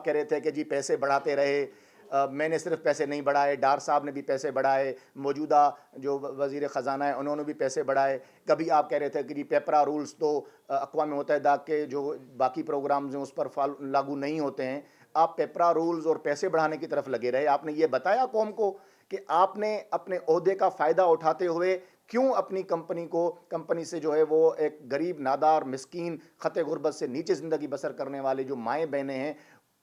آپ کہہ رہے تھے کہ جی پیسے بڑھاتے رہے، میں نے صرف پیسے نہیں بڑھائے، ڈار صاحب نے بھی پیسے بڑھائے، موجودہ جو وزیر خزانہ ہیں انہوں نے بھی پیسے بڑھائے. کبھی آپ کہہ رہے تھے کہ جی پیپرا رولز تو اقوام متحدہ کے جو باقی پروگرامز ہیں اس پر لاگو نہیں ہوتے ہیں. آپ پیپرا رولز اور پیسے بڑھانے کی طرف لگے رہے. آپ نے یہ بتایا قوم کو کہ آپ نے اپنے عہدے کا فائدہ اٹھاتے ہوئے کیوں اپنی کمپنی سے جو ہے وہ ایک غریب نادار مسکین خط غربت سے نیچے زندگی بسر کرنے والے جو مائیں بہنیں ہیں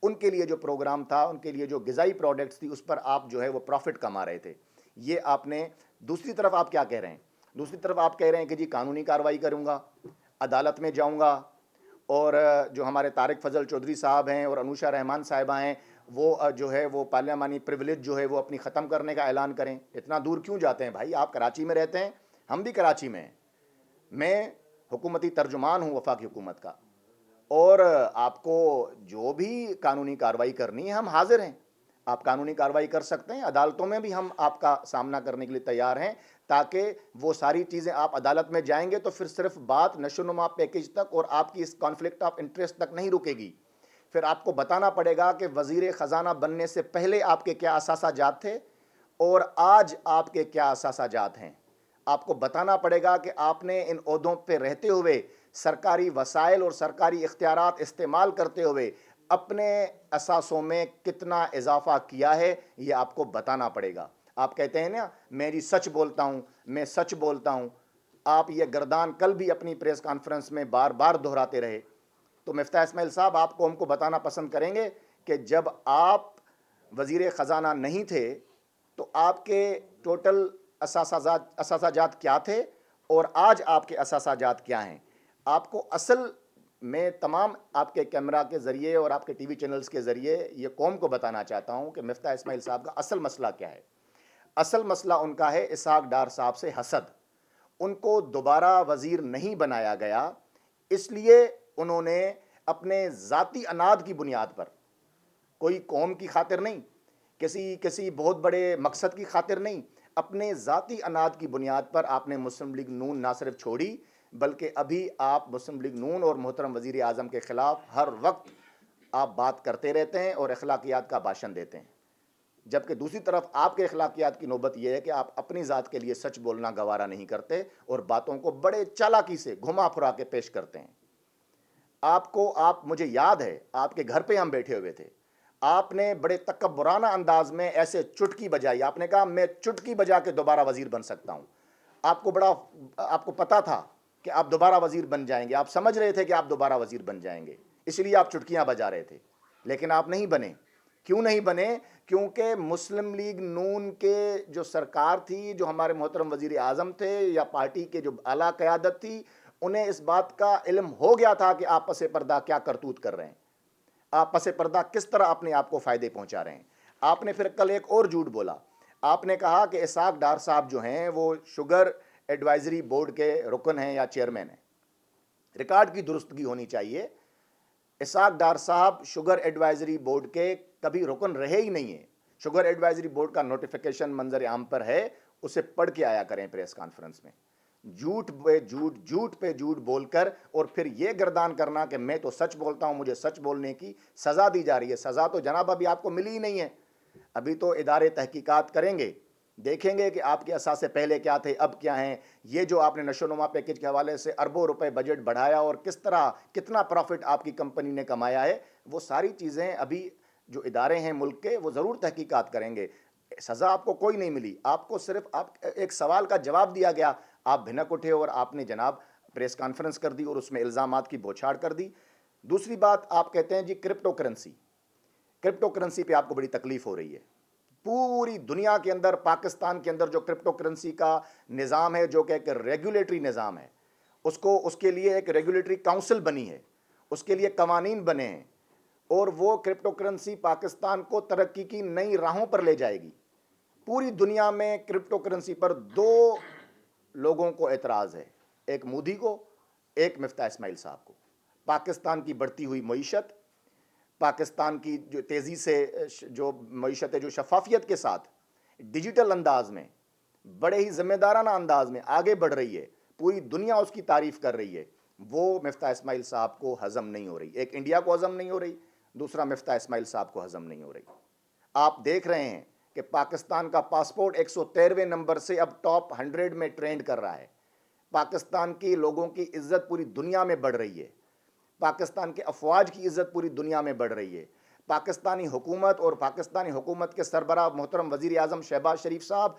ان کے لیے جو پروگرام تھا، ان کے لیے جو غذائی پروڈکٹس تھی، اس پر آپ جو ہے وہ پروفٹ کما رہے تھے. یہ آپ نے دوسری طرف آپ کیا کہہ رہے ہیں؟ دوسری طرف آپ کہہ رہے ہیں کہ جی قانونی کارروائی کروں گا، عدالت میں جاؤں گا، اور جو ہمارے طارق فضل چودھری صاحب ہیں اور انوشا رحمان صاحبہ ہیں وہ جو ہے وہ پارلیمانی پریولیج جو ہے وہ اپنی ختم کرنے کا اعلان کریں. اتنا دور کیوں جاتے ہیں بھائی؟ آپ کراچی میں رہتے ہیں، ہم بھی کراچی میں ہیں. میں حکومتی ترجمان ہوں وفاقی حکومت کا، اور آپ کو جو بھی قانونی کارروائی کرنی ہے ہم حاضر ہیں. آپ قانونی کارروائی کر سکتے ہیں، عدالتوں میں بھی ہم آپ کا سامنا کرنے کے لیے تیار ہیں، تاکہ وہ ساری چیزیں آپ عدالت میں جائیں گے تو پھر صرف بات نشو نما پیکیج تک اور آپ کی اس کانفلکٹ آف انٹرسٹ تک نہیں رکے گی. پھر آپ کو بتانا پڑے گا کہ وزیر خزانہ بننے سے پہلے آپ کے کیا اثاثہ جات تھے اور آج آپ کے کیا اثاثہ جات ہیں. آپ کو بتانا پڑے گا کہ آپ نے ان عہدوں پہ رہتے ہوئے سرکاری وسائل اور سرکاری اختیارات استعمال کرتے ہوئے اپنے اثاثوں میں کتنا اضافہ کیا ہے، یہ آپ کو بتانا پڑے گا. آپ کہتے ہیں نا میں جی سچ بولتا ہوں، میں سچ بولتا ہوں. آپ یہ گردان کل بھی اپنی پریس کانفرنس میں بار بار دہراتے رہے. تو مفتاح اسماعیل صاحب آپ قوم کو بتانا پسند کریں گے کہ جب آپ وزیر خزانہ نہیں تھے تو آپ کے ٹوٹل اثاثہ جات کیا تھے اور آج آپ کے اثاثہ جات کیا ہیں؟ آپ کو اصل میں تمام آپ کے کیمرہ کے ذریعے اور آپ کے ٹی وی چینلز کے ذریعے یہ قوم کو بتانا چاہتا ہوں کہ مفتاح اسماعیل صاحب کا اصل مسئلہ کیا ہے. اصل مسئلہ ان کا ہے اسحاق ڈار صاحب سے حسد. ان کو دوبارہ وزیر نہیں بنایا گیا، اس لیے انہوں نے اپنے ذاتی اناد کی بنیاد پر، کوئی قوم کی خاطر نہیں، کسی بہت بڑے مقصد کی خاطر نہیں، اپنے ذاتی اناد کی بنیاد پر آپ نے مسلم لیگ نون نہ صرف چھوڑی بلکہ ابھی آپ مسلم لیگ نون اور محترم وزیر اعظم کے خلاف ہر وقت آپ بات کرتے رہتے ہیں اور اخلاقیات کا بھاشن دیتے ہیں. جبکہ دوسری طرف آپ کے اخلاقیات کی نوبت یہ ہے کہ آپ اپنی ذات کے لیے سچ بولنا گوارا نہیں کرتے اور باتوں کو بڑے چالاکی سے گھما پھرا کے پیش کرتے ہیں. مجھے یاد ہے آپ کے گھر پہ ہم بیٹھے ہوئے تھے، آپ نے بڑے تکبرانہ انداز میں ایسے چٹکی بجائی. آپ نے کہا میں چٹکی بجا کے دوبارہ وزیر بن سکتا ہوں. آپ کو پتا تھا کہ آپ دوبارہ وزیر بن جائیں گے، آپ سمجھ رہے تھے کہ آپ دوبارہ وزیر بن جائیں گے، اس لیے آپ چٹکیاں بجا رہے تھے. لیکن آپ نہیں بنے. کیوں نہیں بنے؟ کیونکہ مسلم لیگ نون کے جو سرکار تھی، جو ہمارے محترم وزیر اعظم تھے یا پارٹی کے جو اعلیٰ قیادت تھی، انہیں اس بات کا علم ہو گیا تھا کہ آپ پس پردہ کیا کرتوت کر رہے ہیں، آپ پس پردہ کس طرح اپنے آپ کو فائدے پہنچا رہے ہیں. آپ نے پھر کل ایک اور جھوٹ بولا. آپ نے کہا کہ اسحاق ڈار صاحب جو ہیں وہ شوگر ایڈوائزری بورڈ کے رکن ہیں یا چیئرمین ہیں. ریکارڈ کی درستگی ہونی چاہیے. اسحاق ڈار صاحب شوگر ایڈوائزری بورڈ کے کبھی رکن رہے ہی نہیں ہیں. شوگر ایڈوائزری بورڈ کا نوٹیفیکیشن منظر عام پر ہے، اسے پڑھ کے آیا کریں پریس کانفرنس میں. جھوٹ پہ جھوٹ بول کر اور پھر یہ گردان کرنا کہ میں تو سچ بولتا ہوں، مجھے سچ بولنے کی سزا دی جا رہی ہے. سزا تو جناب ابھی آپ کو ملی ہی نہیں ہے. ابھی تو ادارے تحقیقات کریں گے، دیکھیں گے کہ آپ کے اثاثے پہلے کیا تھے، اب کیا ہیں. یہ جو آپ نے نشو نما پیکیج کے حوالے سے اربوں روپے بجٹ بڑھایا اور کس طرح کتنا پروفٹ آپ کی کمپنی نے کمایا ہے، وہ ساری چیزیں ابھی جو ادارے ہیں ملک کے وہ ضرور تحقیقات کریں گے. سزا آپ کو کوئی نہیں ملی. آپ کو صرف ایک سوال کا جواب دیا گیا، آپ بھنک اٹھے اور آپ نے جناب پریس کانفرنس کر دی اور اس میں الزامات کی بوچھاڑ کر دی. دوسری بات آپ کہتے ہیں جی کرپٹو کرنسی پہ آپ کو بڑی تکلیف ہو رہی ہے. پوری دنیا کے اندر، پاکستان کے اندر جو کرپٹو کرنسی کا نظام ہے جو کہ ایک ریگولیٹری نظام ہے، اس کے لیے ایک ریگولیٹری کاؤنسل بنی ہے، اس کے لیے قوانین بنے ہیں، اور وہ کرپٹو کرنسی پاکستان کو ترقی کی نئی راہوں پر لے جائے گی. پوری دنیا میں کرپٹو کرنسی پر دو لوگوں کو اعتراض ہے، ایک مودی کو، ایک مفتاح اسماعیل صاحب کو. پاکستان کی بڑھتی ہوئی معیشت، پاکستان کی جو تیزی سے جو معیشت ہے جو شفافیت کے ساتھ ڈیجیٹل انداز میں بڑے ہی ذمہ دارانہ انداز میں آگے بڑھ رہی ہے، پوری دنیا اس کی تعریف کر رہی ہے، وہ مفتاح اسماعیل صاحب کو ہضم نہیں ہو رہی. ایک انڈیا کو ہضم نہیں ہو رہی، دوسرا مفتاح اسماعیل صاحب کو ہضم نہیں ہو رہی. آپ دیکھ رہے ہیں کہ پاکستان کا پاسپورٹ 113ویں نمبر سے اب ٹاپ 100 میں ٹرینڈ کر رہا ہے. پاکستان کی لوگوں کی عزت پوری دنیا میں بڑھ رہی ہے. پاکستان کے افواج کی عزت پوری دنیا میں بڑھ رہی ہے. پاکستانی حکومت اور پاکستانی حکومت کے سربراہ محترم وزیر اعظم شہباز شریف صاحب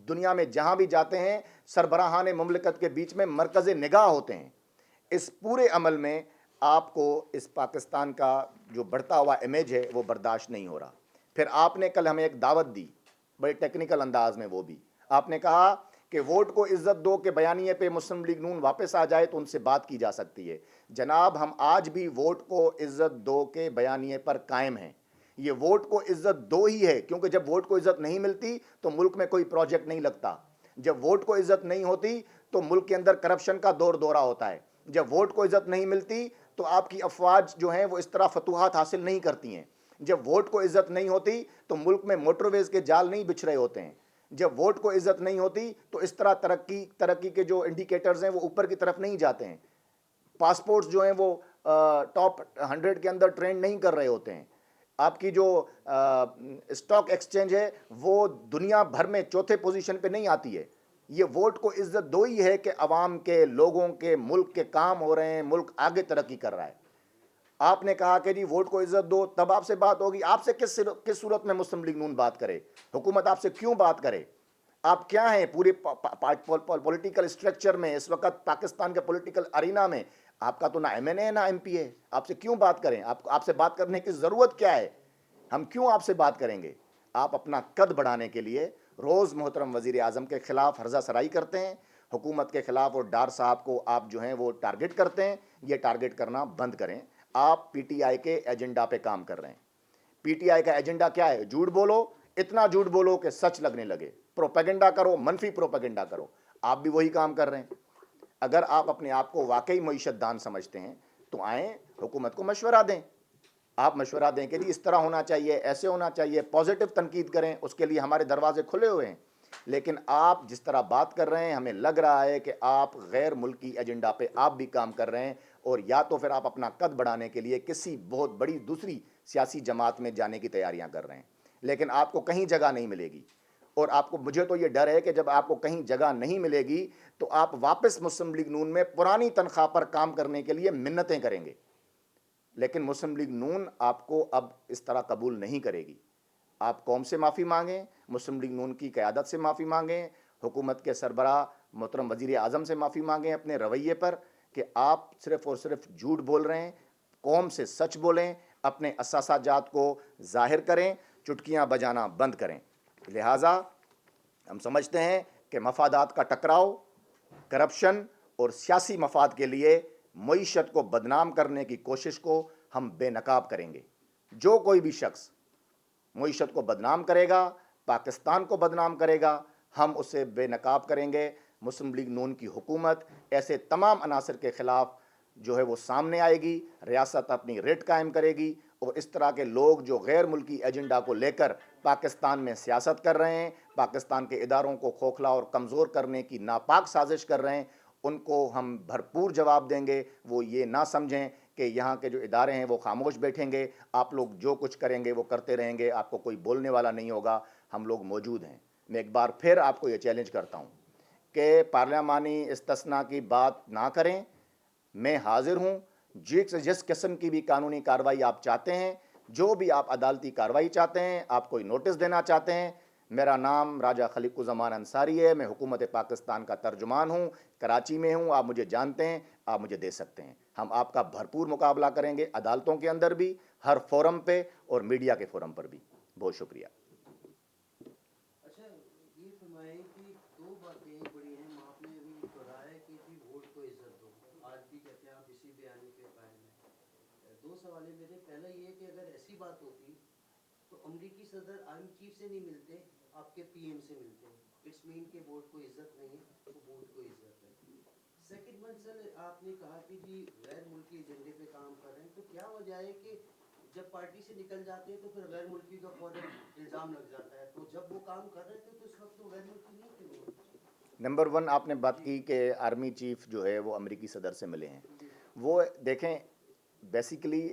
دنیا میں جہاں بھی جاتے ہیں سربراہان مملکت کے بیچ میں مرکز نگاہ ہوتے ہیں. اس پورے عمل میں آپ کو اس پاکستان کا جو بڑھتا ہوا امیج ہے وہ برداشت نہیں ہو رہا. پھر آپ نے کل ہمیں ایک دعوت دی بڑے ٹیکنیکل انداز میں, وہ بھی آپ نے کہا کہ ووٹ کو عزت دو کے بیانیے پہ مسلم لیگ نون واپس آ جائے تو ان سے بات کی جا سکتی ہے. جناب, ہم آج بھی ووٹ کو عزت دو کے بیانیے پر قائم ہیں. یہ ووٹ کو عزت دو ہی ہے, کیونکہ جب ووٹ کو عزت نہیں ملتی تو ملک میں کوئی پروجیکٹ نہیں لگتا. جب ووٹ کو عزت نہیں ہوتی تو ملک کے اندر کرپشن کا دور دورہ ہوتا ہے. جب ووٹ کو عزت نہیں ملتی تو آپ کی افواج جو ہیں وہ اس طرح فتوحات حاصل نہیں کرتی ہیں. جب ووٹ کو عزت نہیں ہوتی تو ملک میں موٹر ویز کے جال نہیں بچھ رہے ہوتے ہیں. جب ووٹ کو عزت نہیں ہوتی تو اس طرح ترقی کے جو انڈیکیٹرز ہیں وہ اوپر کی طرف نہیں جاتے ہیں. پاسپورٹس جو ہیں وہ ٹاپ 100 کے اندر ٹرینڈ نہیں کر رہے ہوتے ہیں. آپ کی جو اسٹاک ایکسچینج ہے وہ دنیا بھر میں چوتھے پوزیشن پہ نہیں آتی ہے. یہ ووٹ کو عزت دو ہی ہے کہ عوام کے, لوگوں کے, ملک کے کام ہو رہے ہیں, ملک آگے ترقی کر رہا ہے. آپ نے کہا کہ جی ووٹ کو عزت دو, تب آپ سے بات ہوگی. آپ سے کس صورت میں مسلم لیگ نون بات کرے؟ حکومت آپ سے کیوں بات کرے؟ آپ کیا ہیں پورے پولیٹیکل اسٹرکچر میں اس وقت پاکستان کے پولیٹیکل ارینا میں؟ آپ کا تو نہ ایم این اے نہ ایم پی ہے. آپ سے کیوں بات کریں؟ آپ سے بات کرنے کی ضرورت کیا ہے؟ ہم کیوں آپ سے بات کریں گے؟ آپ اپنا قد بڑھانے کے لیے روز محترم وزیر اعظم کے خلاف ہرزہ سرائی کرتے ہیں, حکومت کے خلاف اور ڈار صاحب کو آپ جو ہیں وہ ٹارگٹ کرتے ہیں. یہ ٹارگٹ کرنا بند کریں. آپ پی ٹی آئی کے ایجنڈا پہ کام کر رہے ہیں. پی ٹی آئی کا ایجنڈا کیا ہے؟ جھوٹ بولو, اتنا جھوٹ بولو کہ سچ لگنے لگے. پروپیگنڈا کرو, منفی پروپیگنڈا کرو. آپ بھی وہی کام کر رہے ہیں. اگر آپ اپنے آپ کو واقعی معیشت دان سمجھتے ہیں تو آئیں حکومت کو مشورہ دیں. آپ مشورہ دیں کہ جی اس طرح ہونا چاہیے, ایسے ہونا چاہیے, پازیٹیو تنقید کریں. اس کے لیے ہمارے دروازے کھلے ہوئے ہیں. لیکن آپ جس طرح بات کر رہے ہیں ہمیں لگ رہا ہے کہ آپ غیر ملکی ایجنڈا پہ آپ بھی کام کر رہے ہیں, اور یا تو پھر آپ اپنا قد بڑھانے کے لیے کسی بہت بڑی دوسری سیاسی جماعت میں جانے کی تیاریاں کر رہے ہیں. لیکن آپ کو کہیں جگہ نہیں ملے گی. اور آپ کو, مجھے تو یہ ڈر ہے کہ جب آپ کو کہیں جگہ نہیں ملے گی تو آپ واپس مسلم لیگ نون میں پرانی تنخواہ پر کام کرنے کے لیے منتیں کریں گے. لیکن مسلم لیگ نون آپ کو اب اس طرح قبول نہیں کرے گی. آپ قوم سے معافی مانگیں, مسلم لیگ نون کی قیادت سے معافی مانگیں, حکومت کے سربراہ محترم وزیر اعظم سے معافی مانگیں اپنے رویے پر کہ آپ صرف اور صرف جھوٹ بول رہے ہیں. قوم سے سچ بولیں, اپنے اثاثہ جات کو ظاہر کریں, چٹکیاں بجانا بند کریں. لہٰذا ہم سمجھتے ہیں کہ مفادات کا ٹکراؤ, کرپشن اور سیاسی مفاد کے لیے معیشت کو بدنام کرنے کی کوشش کو ہم بے نقاب کریں گے. جو کوئی بھی شخص معیشت کو بدنام کرے گا, پاکستان کو بدنام کرے گا, ہم اسے بے نقاب کریں گے. مسلم لیگ نون کی حکومت ایسے تمام عناصر کے خلاف جو ہے وہ سامنے آئے گی, ریاست اپنی ریٹ قائم کرے گی, اور اس طرح کے لوگ جو غیر ملکی ایجنڈا کو لے کر پاکستان میں سیاست کر رہے ہیں, پاکستان کے اداروں کو کھوکھلا اور کمزور کرنے کی ناپاک سازش کر رہے ہیں, ان کو ہم بھرپور جواب دیں گے. وہ یہ نہ سمجھیں کہ یہاں کے جو ادارے ہیں وہ خاموش بیٹھیں گے, آپ لوگ جو کچھ کریں گے وہ کرتے رہیں گے, آپ کو کوئی بولنے والا نہیں ہوگا. ہم لوگ موجود ہیں. میں ایک بار پھر آپ کو یہ چیلنج کرتا ہوں کہ پارلیمانی استثناء کی بات نہ کریں. میں حاضر ہوں. جس قسم کی بھی قانونی کارروائی آپ چاہتے ہیں, جو بھی آپ عدالتی کارروائی چاہتے ہیں, آپ کوئی نوٹس دینا چاہتے ہیں, میرا نام راجہ خلیق الزمان انصاری ہے. میں حکومت پاکستان کا ترجمان ہوں, کراچی میں ہوں, آپ مجھے جانتے ہیں, آپ مجھے دے سکتے ہیں. ہم آپ کا بھرپور مقابلہ کریں گے, عدالتوں کے اندر بھی, ہر فورم پہ, اور میڈیا کے فورم پر بھی. بہت شکریہ. اچھا یہ فرمائیں کہ دو باتیں بڑی ہیں. آپ نے ابھی دہرایا کہ جی ووٹ کو عزت دو, آج بھی کہتے ہیں آپ اسی بیانی پہ قائم ہیں. دو سوال ہیں میرے. پہلا یہ کہ اگر ایسی بات ہوتی تو امریکی صدر آرمی چیف سے نہیں ملتے, آپ کے پی ایم سے ملتے. اٹس مین کہ ووٹ کو عزت نہیں, تو ووٹ کو عزت ہے. سیکنڈ ون سر, آپ نے کہا کہ جی غیر ملکی ایجنڈے پہ کام کر رہے ہیں, تو کیا وجہ ہے کہ جب پارٹی سے نکل جاتے ہیں تو پھر غیر ملکی کا فوراً الزام لگ جاتا ہے؟ تو جب وہ کام کر رہے تھے تو اس وقت تو غیر ملکی نہیں تھے وہ. نمبر ون, آپ نے بات کی کہ آرمی چیف جو ہے وہ امریکی صدر سے ملے ہیں. وہ دیکھیں, بیسیکلی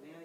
may I